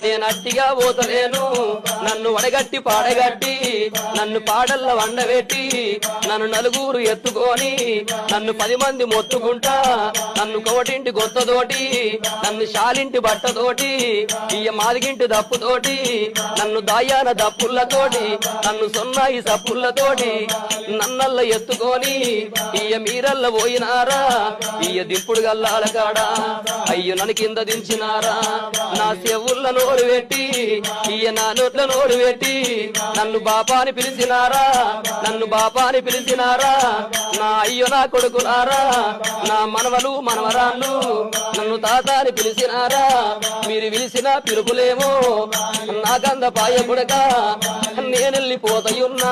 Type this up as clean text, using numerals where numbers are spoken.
నేనట్టిగా పోతలేను నన్ను వడగట్టి పాడగట్టి నన్ను పాడల్ల వండబెట్టి నన్ను నలుగురు ఎత్తుకొని నన్ను 10 మంది మొత్తుకుంటా నన్ను కోటింటి గొత్తతోటి నన్ను శాలింటి బట్టతోటి ఇయ్య మాదిగింటి దప్పుతోటి నన్ను దాయాన దప్పులతోటి నన్ను సొన్నాయి సప్పులతోటి నన్నల్ల ఎత్తుకొని ఇయ్య మీరల్ల పోయినారా ఇయ్య దింపుడు గల్లాల కాడ అయ్యో నన్ను కింద దించినారా నా చెవుల్ల నోరు పెట్టి ఇయ్య నా నోట్ల నోరు పెట్టి నన్ను బాపాని పిలిచినారా నన్ను బాపాని పిలిచినారా నా అయ్యో నా కొడుకునారా నా మనవలు మనవరాళ్ళు నన్ను తాతాని పిలిచినారా మీరు పిలిచిన పిలుపులేమో నాకంద పాయ పుడక నేనెళ్ళిపోతయున్నా